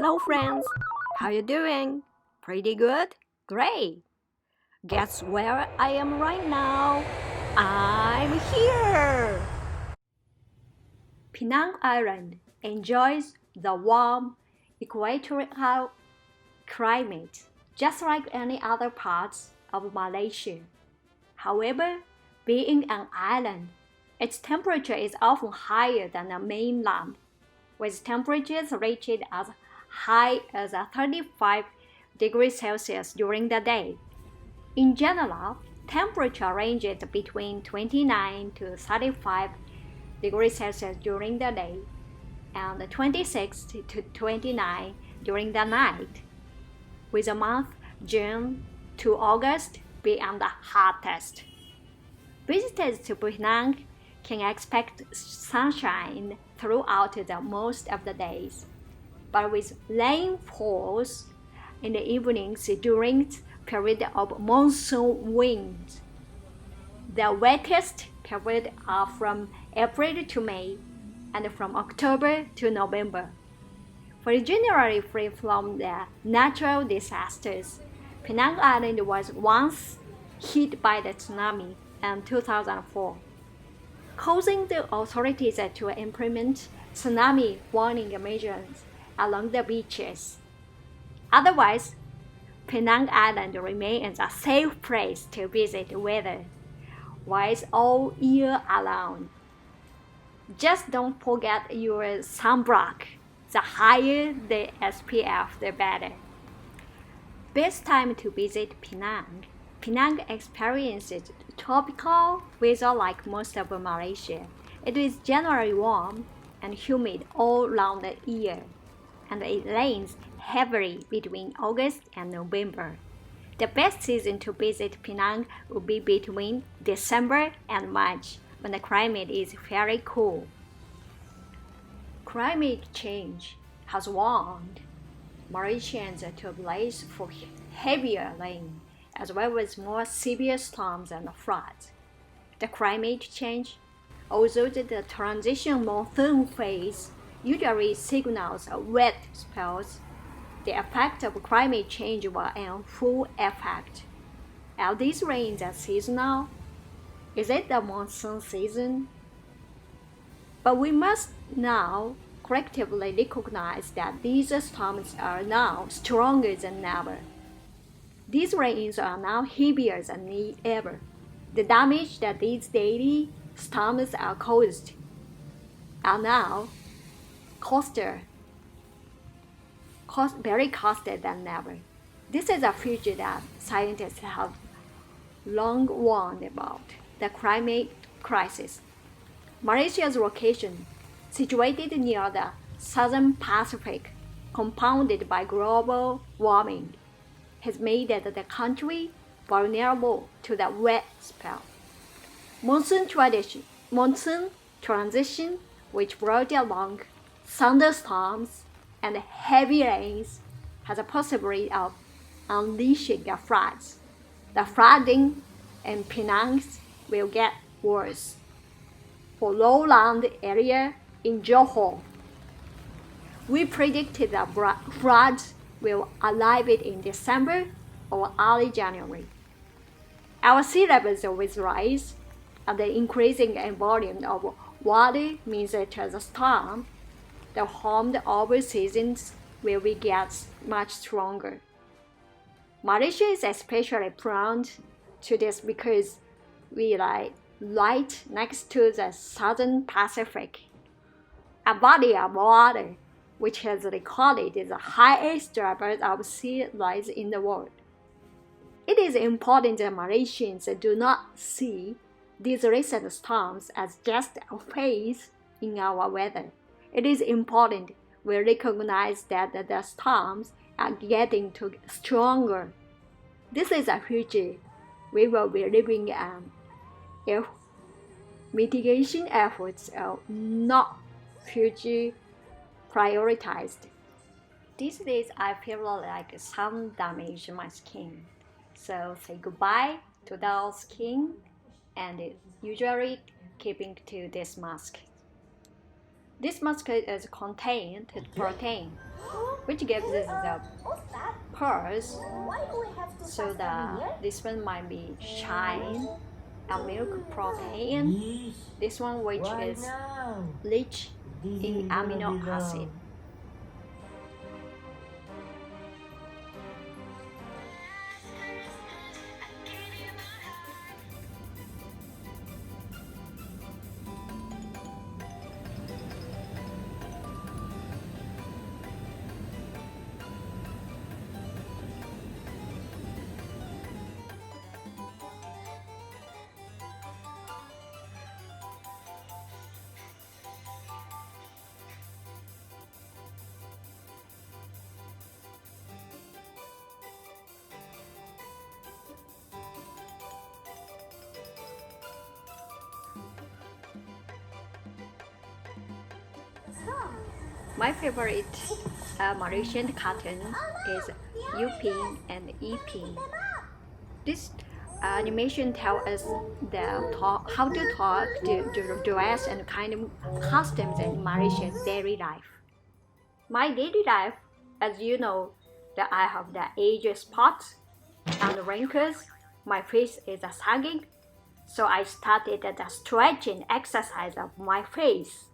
Hello friends, how you doing? Pretty good? Great! Guess where I am right now? I'm here! Penang Island enjoys the warm equatorial climate, just like any other parts of Malaysia. However, being an island, its temperature is often higher than the mainland, with temperatures reached as high as 35 degrees Celsius during the day. In general, temperature ranges between 29 to 35 degrees Celsius during the day and 26 to 29 during the night, with the month June to August being the hottest. Visitors to Penang can expect sunshine throughout the most of the days, but with rainfalls in the evenings during the period of monsoon winds. The wettest periods are from April to May and from October to November. For generally free from the natural disasters, Penang Island was once hit by the tsunami in 2004, causing the authorities to implement tsunami warning measures along the beaches. Otherwise, Penang Island remains a safe place to visit weather-wise all year round. Just don't forget your sunblock. The higher the SPF, the better. Best time to visit Penang. Penang experiences tropical weather like most of Malaysia. It is generally warm and humid all round the year, and it rains heavily between August and November. The best season to visit Penang would be between December and March, when the climate is very cool. Climate change has warned Malaysians to brace for heavier rain, as well as more severe storms and floods. The climate change, although the transition monsoon phase usually signals wet spells, the effect of climate change was in full effect. Are these rains seasonal? Is it the monsoon season? But we must now collectively recognize that these storms are now stronger than ever. These rains are now heavier than ever. The damage that these daily storms are caused are now very costly than ever. This is a future that scientists have long warned about, the climate crisis. Malaysia's location, situated near the southern Pacific, compounded by global warming, has made the country vulnerable to the wet spell. Monsoon transition, which brought along thunderstorms and heavy rains, has a possibility of unleashing floods. The flooding in Penang will get worse. For lowland area in Johor, we predicted that floods will arrive in December or early January. Our sea levels will rise, and the increasing volume of water means that the storm, the harmed over seasons, will get much stronger. Malaysia is especially prone to this because we lie right next to the southern Pacific, a body of water which has recorded the highest levels of sea rise in the world. It is important that Malaysians do not see these recent storms as just a phase in our weather. It is important we recognize that the storms are getting stronger. This is a future we will be living in if mitigation efforts are not future prioritized. These days I feel like sun damaged my skin, so say goodbye to dull skin and usually keeping to this mask. This mask is contained protein which gives us the pearls. So this one might be shine and milk protein. This one which is rich in amino acid. My favorite Malaysian cartoon is Upin and Ipin. This animation tells us how to talk, to dress, and kind of customs in Malaysian daily life. My daily life, as you know, that I have the age spots and wrinkles. My face is sagging, so I started the stretching exercise of my face.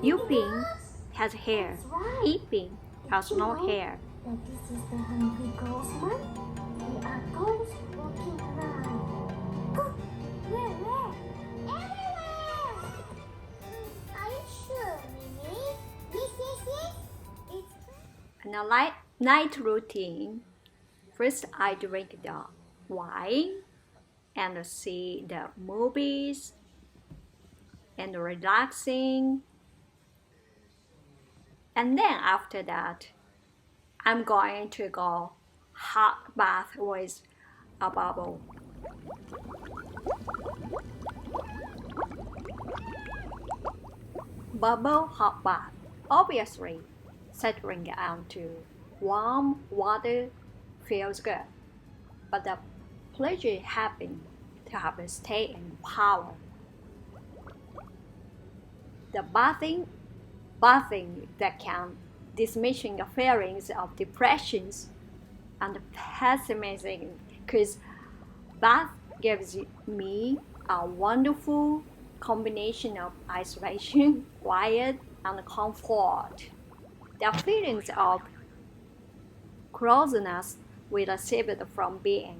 Upin has hair. Ipin has no hair. This is the hungry ghost one. They are ghosts walking around. Go. Where? Everywhere. Are you sure, Mimi? Yes. It's And a night routine. First, I drink the wine and see the movies and relaxing. And then after that, I'm going to go hot bath with a bubble. Bubble hot bath. Obviously, settling onto warm water feels good, but the pleasure happens to have a stay in power. The bathing that can dismissing the feelings of depressions and pessimism, because bath gives me a wonderful combination of isolation, quiet, and comfort. The feelings of closeness we received from being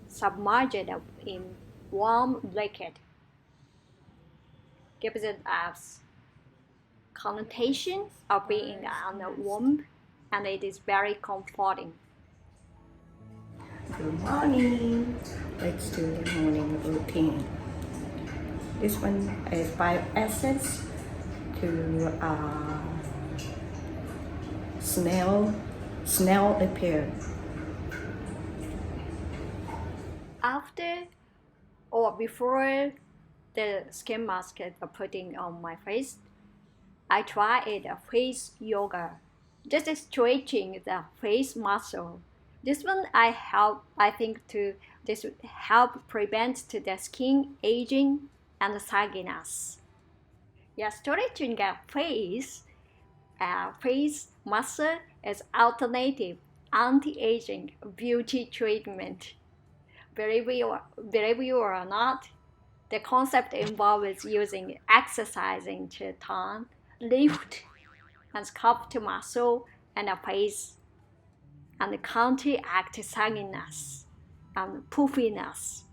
submerged in warm blanket gives us connotation of being on a womb, and it is very comforting. Good morning. Let's do the morning routine. This one is 5 essence to smell repair. After or before the skin mask is putting on my face, I tried a face yoga, just stretching the face muscle. This one I think this would help prevent the skin aging and sagginess. Yeah, stretching the face muscle is alternative anti-aging beauty treatment. Believe you or not, the concept involves using exercising to tone, lift, and sculpt muscle and face, and counteract sagginess and puffiness.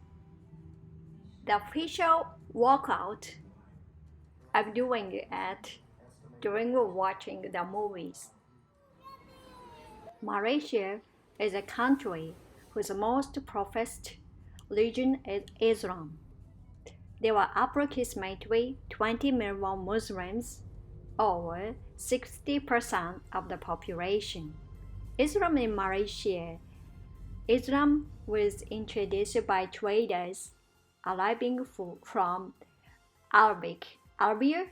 The facial workout, I'm doing it during watching the movies. Malaysia is a country whose most professed religion is Islam. There are approximately 20 million Muslims, or 60% of the population. Islam in Malaysia. Islam was introduced by traders arriving from Arabia,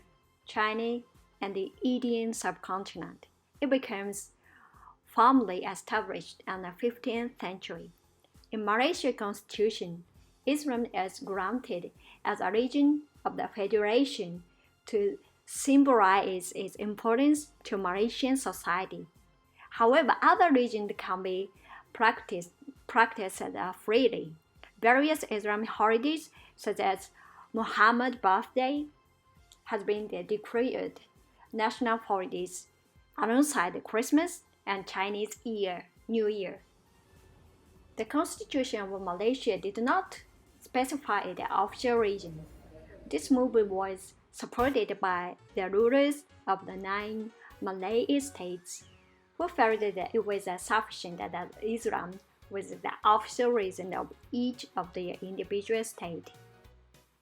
China, and the Indian subcontinent. It becomes firmly established in the 15th century. In Malaysia's constitution, Islam is granted as a region of the federation to symbolize its importance to Malaysian society. However, other regions can be practiced freely. Various Islamic holidays, such as Muhammad's birthday, has been declared national holidays alongside Christmas and Chinese New Year. The Constitution of Malaysia did not specify the official region. This move was supported by the rulers of the 9 Malay states, who felt that it was sufficient that Islam was the official religion of each of the individual states.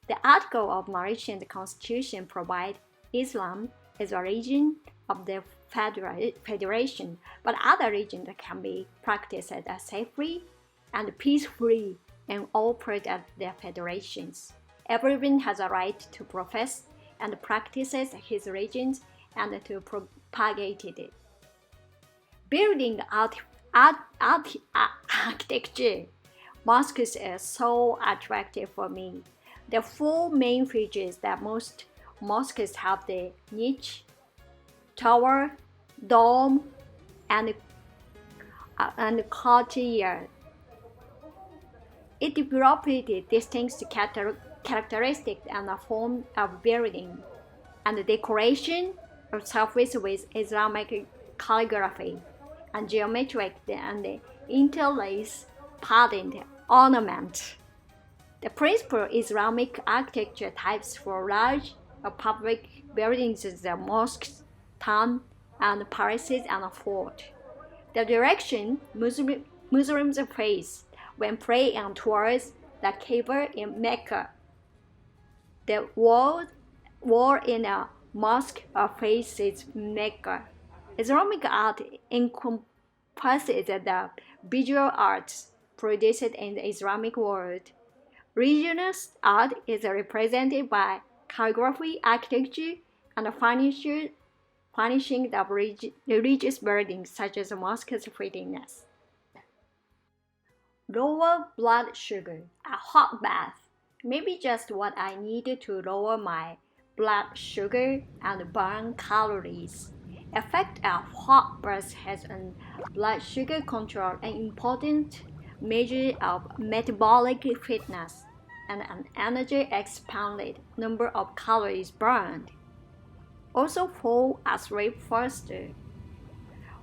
The article of Malaysian Constitution provides Islam as a region of the federation, but other regions can be practiced safely and peacefully in all parts of the federations. Everyone has a right to profess and practice his religion and to propagate it. Building architecture, mosques are so attractive for me. The 4 main features that most mosques have: the niche, tower, dome, and courtyard. It developed distinct characteristics and a form of building, and the decoration of surface with Islamic calligraphy and geometric and interlaced patterned ornament. The principal Islamic architecture types for large public buildings are the mosques, town, and palaces and fort. The direction Muslims face when praying towards the Kaaba in Mecca. The wall in a mosque faces Mecca. Islamic art encompasses the visual arts produced in the Islamic world. Regional art is represented by calligraphy, architecture, and furnishing the religious buildings such as mosques fitness. Lower blood sugar. A hot bath may be just what I need to lower my blood sugar and burn calories. Effect of hot bath has on blood sugar control, an important measure of metabolic fitness, and an energy expended, number of calories burned. Also fall asleep faster.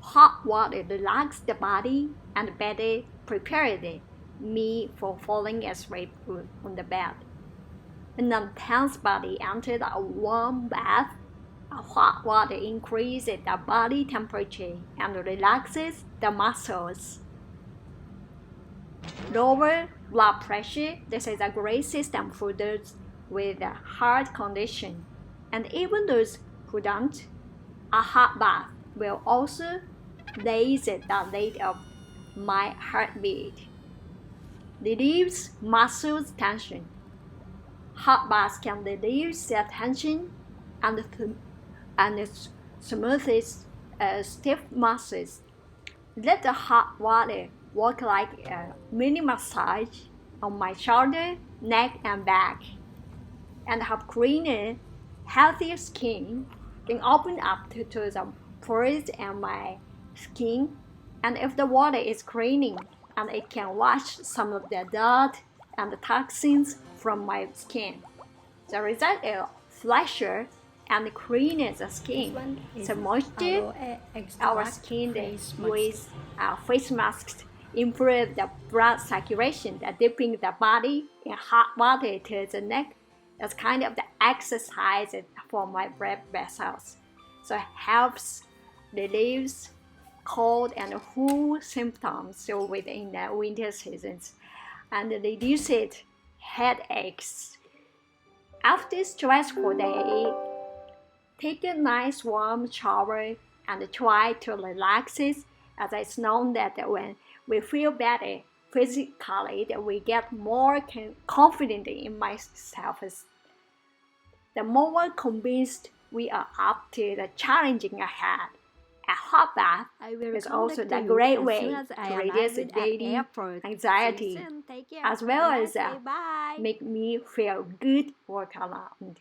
Hot water relaxes the body and better prepares me for falling asleep on the bed. An intense body enters a warm bath. Hot water increases the body temperature and relaxes the muscles. Lower blood pressure. This is a great system for those with a heart condition, and even those who don't. A hot bath will also raise the rate of my heartbeat. Relieves muscles tension. Hot baths can relieve the tension and smoothes stiff muscles. Let the hot water work like a mini massage on my shoulder, neck, and back, and have cleaner, healthier skin. Can open up to the pores in my skin, and if the water is cleaning, and it can wash some of the dirt and the toxins from my skin. The result is fresher and cleaner the skin. The moisture our skin with face masks improve the blood circulation. Dipping the body in hot water to the neck is kind of the exercise for my blood vessels. So it helps relieves cold and flu symptoms within the winter seasons and reduces headaches. After stressful day, take a nice warm shower and try to relax it, as it's known that when we feel better physically, that we get more confident in myself. The more convinced we are up to the challenging ahead. A hot bath is also a great way to reduce daily anxiety, as well as make me feel good walk around.